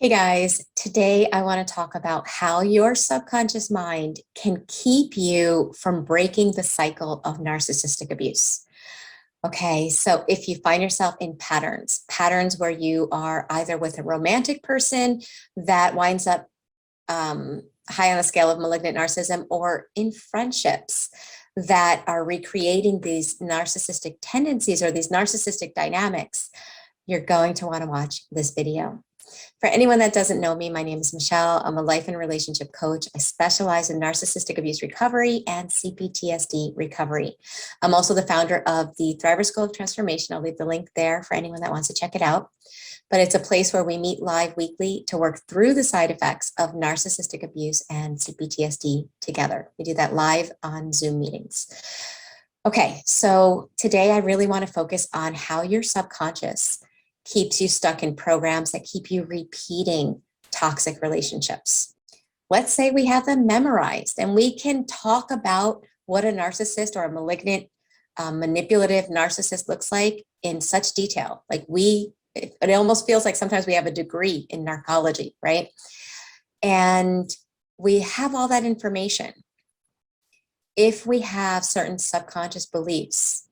Hey guys, today I want to talk about how your subconscious mind can keep you from breaking the cycle of narcissistic abuse. Okay, so if you find yourself in patterns where you are either with a romantic person that winds up high on a scale of malignant narcissism, or in friendships that are recreating these narcissistic tendencies or these narcissistic dynamics, you're going to want to watch this video. For anyone that doesn't know me, my name is Michele. I'm a life and relationship coach. I specialize in narcissistic abuse recovery and CPTSD recovery. I'm also the founder of the Thriver School of Transformation. I'll leave the link there for anyone that wants to check it out. But it's a place where we meet live weekly to work through the side effects of narcissistic abuse and CPTSD together. We do that live on Zoom meetings. Okay, so today I really want to focus on how your subconscious keeps you stuck in programs that keep you repeating toxic relationships. Let's say we have them memorized and we can talk about what a narcissist or a malignant, manipulative narcissist looks like in such detail. Like it almost feels like sometimes we have a degree in narcology, right? And we have all that information. If we have certain subconscious beliefs,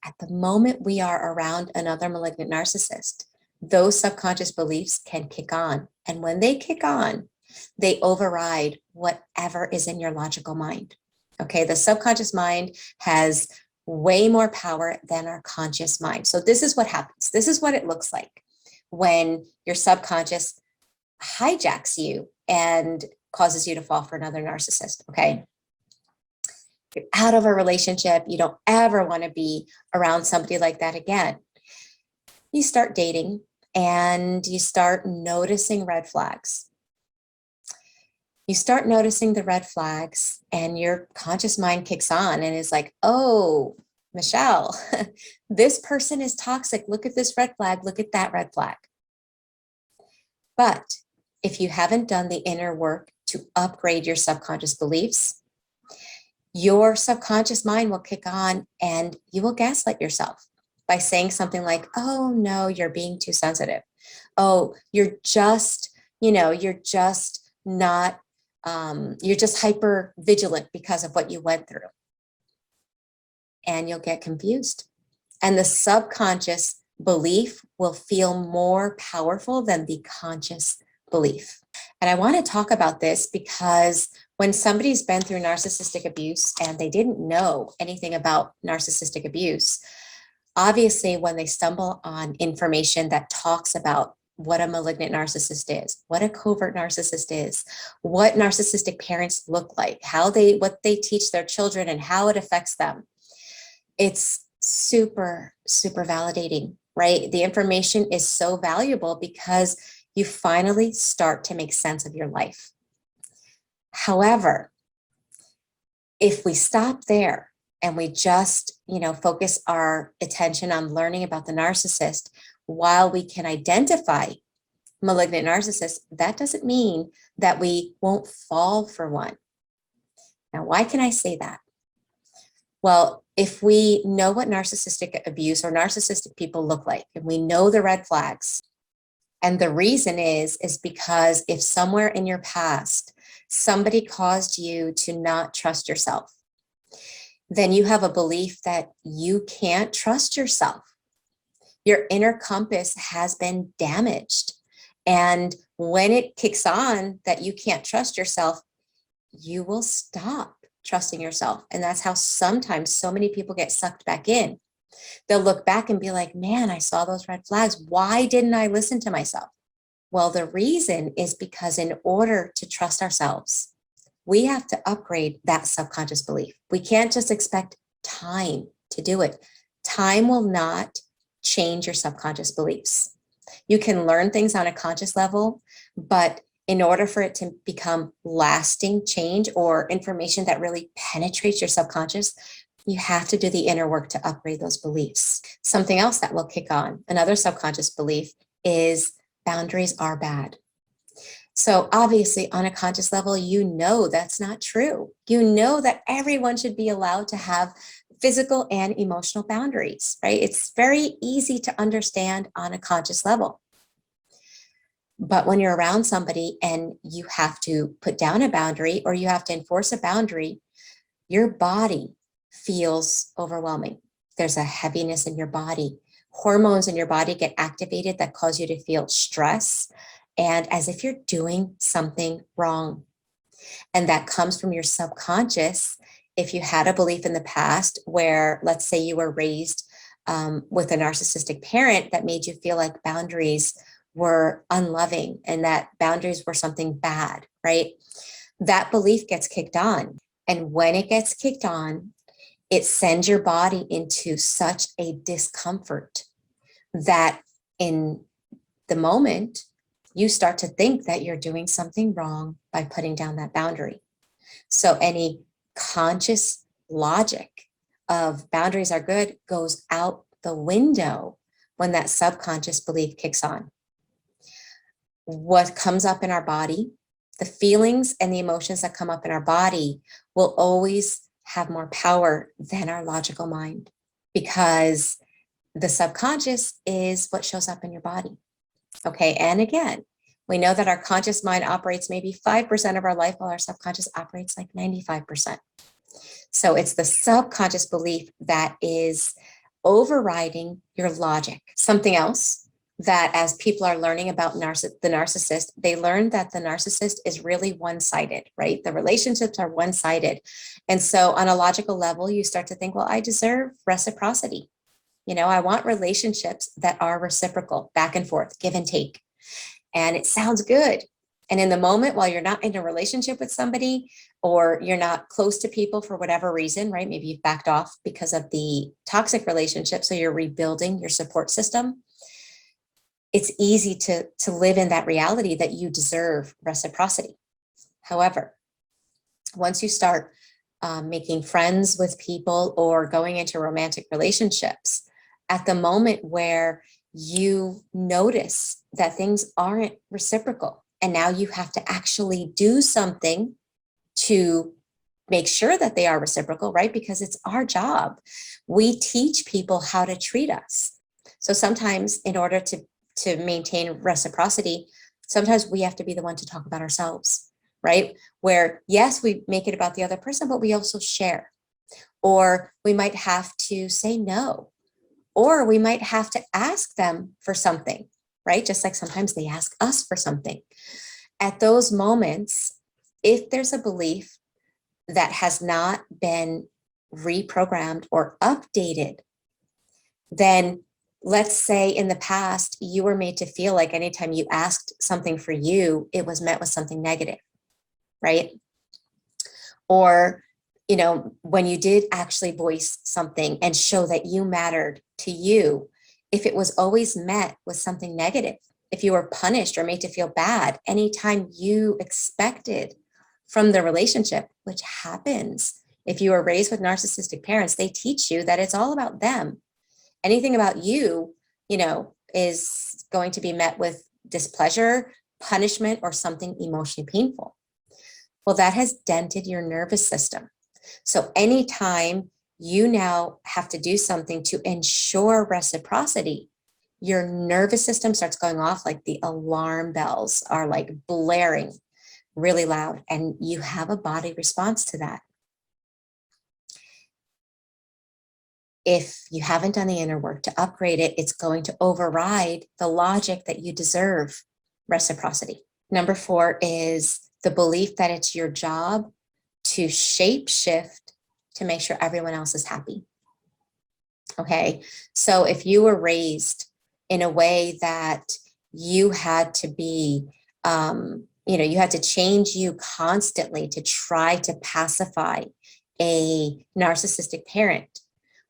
at the moment we are around another malignant narcissist, those subconscious beliefs can kick on. And when they kick on, they override whatever is in your logical mind. Okay, the subconscious mind has way more power than our conscious mind. So this is what happens. This is what it looks like when your subconscious hijacks you and causes you to fall for another narcissist, okay? You're out of a relationship, you don't ever want to be around somebody like that again. You start dating and you start noticing red flags. You start noticing the red flags and your conscious mind kicks on and is like, oh, Michele, this person is toxic. Look at this red flag. Look at that red flag. But if you haven't done the inner work to upgrade your subconscious beliefs, your subconscious mind will kick on and you will gaslight yourself by saying something like, oh no, you're being too sensitive. Oh, you're just not, you're just hyper vigilant because of what you went through. And you'll get confused. And the subconscious belief will feel more powerful than the conscious belief. And I want to talk about this because when somebody's been through narcissistic abuse and they didn't know anything about narcissistic abuse, obviously when they stumble on information that talks about what a malignant narcissist is, what a covert narcissist is, what narcissistic parents look like, what they teach their children and how it affects them, it's super, super validating, right? The information is so valuable because you finally start to make sense of your life. However, if we stop there and we just, focus our attention on learning about the narcissist while we can identify malignant narcissists, that doesn't mean that we won't fall for one. Now, why can I say that? Well, if we know what narcissistic abuse or narcissistic people look like, and we know the red flags, and the reason is because if somewhere in your past, somebody caused you to not trust yourself, then you have a belief that you can't trust yourself. Your inner compass has been damaged. And when it kicks on that you can't trust yourself, you will stop trusting yourself. And that's how sometimes so many people get sucked back in. They'll look back and be like, man, I saw those red flags. Why didn't I listen to myself? Well, the reason is because in order to trust ourselves, we have to upgrade that subconscious belief. We can't just expect time to do it. Time will not change your subconscious beliefs. You can learn things on a conscious level, but in order for it to become lasting change or information that really penetrates your subconscious, you have to do the inner work to upgrade those beliefs. Something else that will kick on, another subconscious belief, is boundaries are bad. So obviously on a conscious level, you know that's not true. You know that everyone should be allowed to have physical and emotional boundaries, right? It's very easy to understand on a conscious level. But when you're around somebody and you have to put down a boundary or you have to enforce a boundary, your body feels overwhelming. There's a heaviness in your body. Hormones in your body get activated that cause you to feel stress and as if you're doing something wrong. And that comes from your subconscious. If you had a belief in the past where, let's say you were raised with a narcissistic parent that made you feel like boundaries were unloving and that boundaries were something bad, right? That belief gets kicked on. And when it gets kicked on, it sends your body into such a discomfort that in the moment, you start to think that you're doing something wrong by putting down that boundary. So any conscious logic of boundaries are good goes out the window when that subconscious belief kicks on. What comes up in our body, the feelings and the emotions that come up in our body will always have more power than our logical mind because the subconscious is what shows up in your body. Okay, and again, we know that our conscious mind operates maybe 5% of our life while our subconscious operates like 95%. So it's the subconscious belief that is overriding your logic. Something else that as people are learning about the narcissist, they learn that the narcissist is really one-sided, right? The relationships are one-sided. And so on a logical level, you start to think, well, I deserve reciprocity. You know, I want relationships that are reciprocal, back and forth, give and take. And it sounds good. And in the moment, while you're not in a relationship with somebody or you're not close to people for whatever reason, right? Maybe you've backed off because of the toxic relationship. So you're rebuilding your support system. It's easy to live in that reality that you deserve reciprocity. However, once you start making friends with people or going into romantic relationships, at the moment where you notice that things aren't reciprocal, and now you have to actually do something to make sure that they are reciprocal, right? Because it's our job. We teach people how to treat us. So sometimes in order to maintain reciprocity, sometimes we have to be the one to talk about ourselves, right? Where yes, we make it about the other person, but we also share. Or we might have to say no. Or we might have to ask them for something, right? Just like sometimes they ask us for something. At those moments, if there's a belief that has not been reprogrammed or updated, then let's say in the past, you were made to feel like anytime you asked something for you, it was met with something negative, right? Or, you know, when you did actually voice something and show that you mattered to you, if it was always met with something negative, if you were punished or made to feel bad, anytime you expected from the relationship, which happens if you were raised with narcissistic parents, they teach you that it's all about them. Anything about you, you know, is going to be met with displeasure, punishment, or something emotionally painful. Well, that has dented your nervous system. So anytime you now have to do something to ensure reciprocity, your nervous system starts going off like the alarm bells are like blaring really loud, and you have a body response to that. If you haven't done the inner work to upgrade it, it's going to override the logic that you deserve reciprocity. Number 4 is the belief that it's your job to shape shift to make sure everyone else is happy. Okay, so if you were raised in a way that you had to be, you know, you had to change you constantly to try to pacify a narcissistic parent,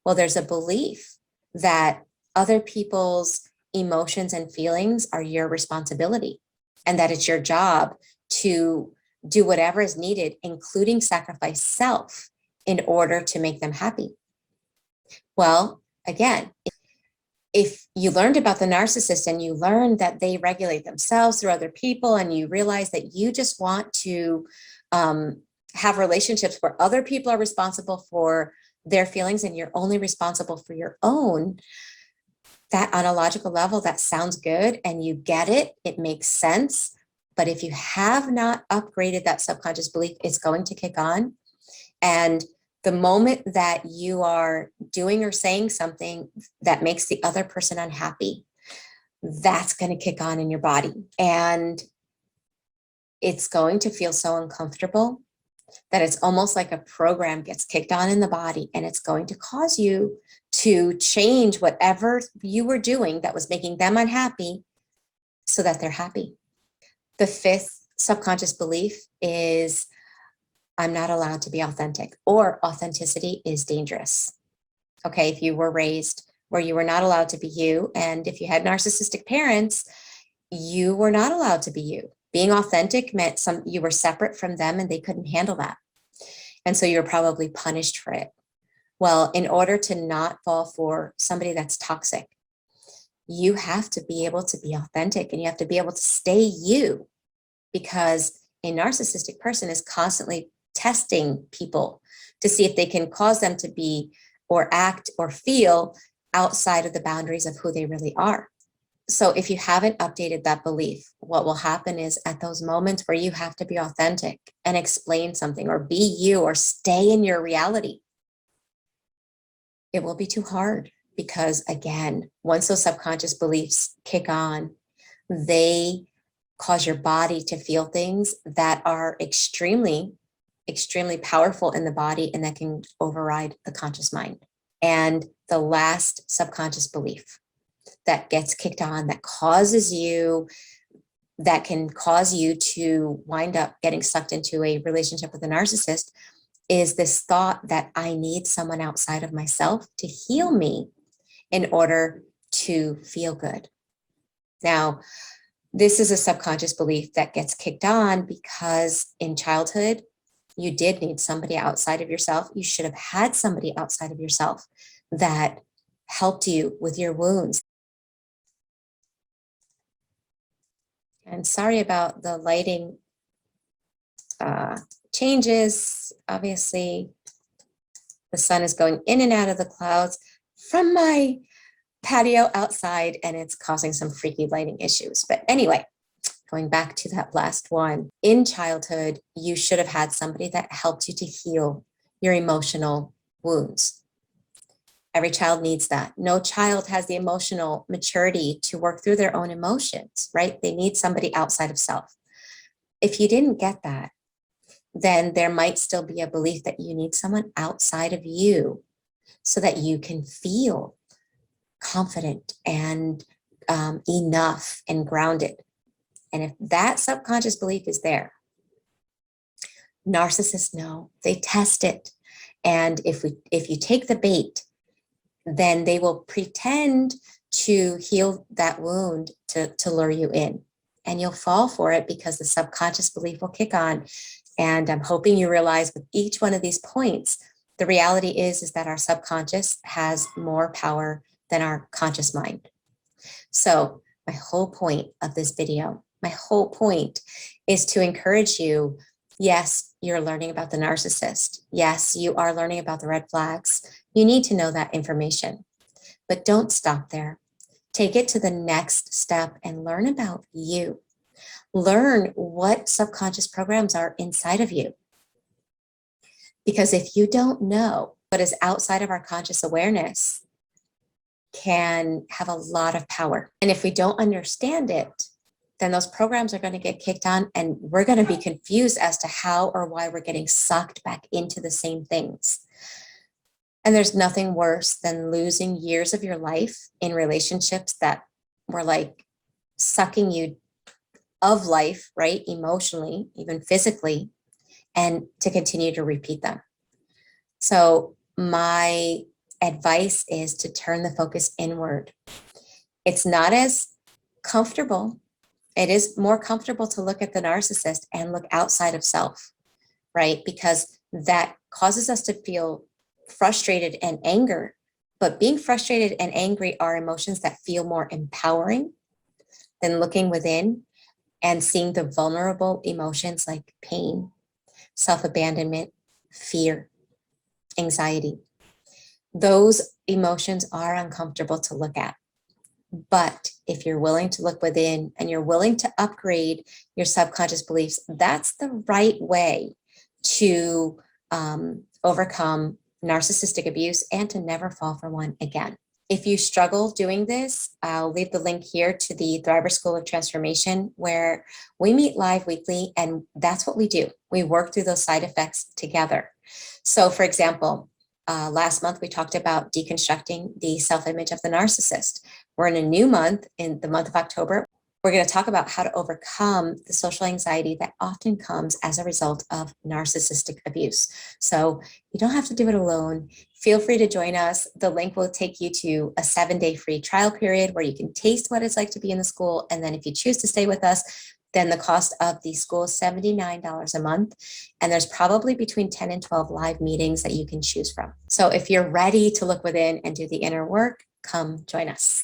well, there's a belief that other people's emotions and feelings are your responsibility and that it's your job to do whatever is needed, including sacrifice self, in order to make them happy. Well, again, if you learned about the narcissist and you learned that they regulate themselves through other people and you realize that you just want to have relationships where other people are responsible for their feelings and you're only responsible for your own, That on a logical level, that sounds good and you get it, it makes sense. But if you have not upgraded that subconscious belief, it's going to kick on. And the moment that you are doing or saying something that makes the other person unhappy, that's going to kick on in your body. And it's going to feel so uncomfortable that it's almost like a program gets kicked on in the body, and it's going to cause you to change whatever you were doing that was making them unhappy so that they're happy. The fifth subconscious belief is, I'm not allowed to be authentic, or authenticity is dangerous. Okay, if you were raised where you were not allowed to be you, and if you had narcissistic parents, you were not allowed to be you. Being authentic meant you were separate from them and they couldn't handle that. And so you're probably punished for it. Well, in order to not fall for somebody that's toxic, you have to be able to be authentic, and you have to be able to stay you, because a narcissistic person is constantly testing people to see if they can cause them to be or act or feel outside of the boundaries of who they really are. So if you haven't updated that belief, what will happen is at those moments where you have to be authentic and explain something or be you or stay in your reality, it will be too hard, because again, once those subconscious beliefs kick on, they cause your body to feel things that are extremely, extremely powerful in the body, and that can override the conscious mind. And the last subconscious belief that gets kicked on, that can cause you to wind up getting sucked into a relationship with a narcissist, is this thought that I need someone outside of myself to heal me in order to feel good. Now, this is a subconscious belief that gets kicked on because in childhood, you did need somebody outside of yourself. You should have had somebody outside of yourself that helped you with your wounds. And sorry about the lighting changes. Obviously, the sun is going in and out of the clouds from my patio outside, and it's causing some freaky lighting issues. But anyway, going back to that last one, in childhood, you should have had somebody that helped you to heal your emotional wounds. Every child needs that. No child has the emotional maturity to work through their own emotions, right? They need somebody outside of self. If you didn't get that, then there might still be a belief that you need someone outside of you so that you can feel confident and enough and grounded. And if that subconscious belief is there, narcissists know, they test it. And if you take the bait, then they will pretend to heal that wound to lure you in. And you'll fall for it because the subconscious belief will kick on. And I'm hoping you realize with each one of these points, the reality is that our subconscious has more power than our conscious mind. So my whole point of this video, my whole point is to encourage you. Yes, you're learning about the narcissist. Yes, you are learning about the red flags. You need to know that information, but don't stop there. Take it to the next step and learn about you. Learn what subconscious programs are inside of you. Because if you don't know what is outside of our conscious awareness, can have a lot of power. And if we don't understand it, then those programs are going to get kicked on, and we're going to be confused as to how or why we're getting sucked back into the same things. And there's nothing worse than losing years of your life in relationships that were like sucking you of life, right? Emotionally, even physically, and to continue to repeat them. So my advice is to turn the focus inward. It's not as comfortable. It is more comfortable to look at the narcissist and look outside of self, right? Because that causes us to feel frustrated and anger. But being frustrated and angry are emotions that feel more empowering than looking within and seeing the vulnerable emotions like pain, self-abandonment, fear, anxiety. Those emotions are uncomfortable to look at. But if you're willing to look within and you're willing to upgrade your subconscious beliefs, that's the right way to overcome narcissistic abuse and to never fall for one again. If you struggle doing this, I'll leave the link here to the Thriver School of Transformation, where we meet live weekly, and that's what we do. We work through those side effects together. So, for example, last month we talked about deconstructing the self-image of the narcissist. We're in a new month, in the month of October. We're going to talk about how to overcome the social anxiety that often comes as a result of narcissistic abuse. So you don't have to do it alone. Feel free to join us. The link will take you to a 7-day free trial period where you can taste what it's like to be in the school. And then if you choose to stay with us, then the cost of the school is $79 a month. And there's probably between 10 and 12 live meetings that you can choose from. So if you're ready to look within and do the inner work, come join us.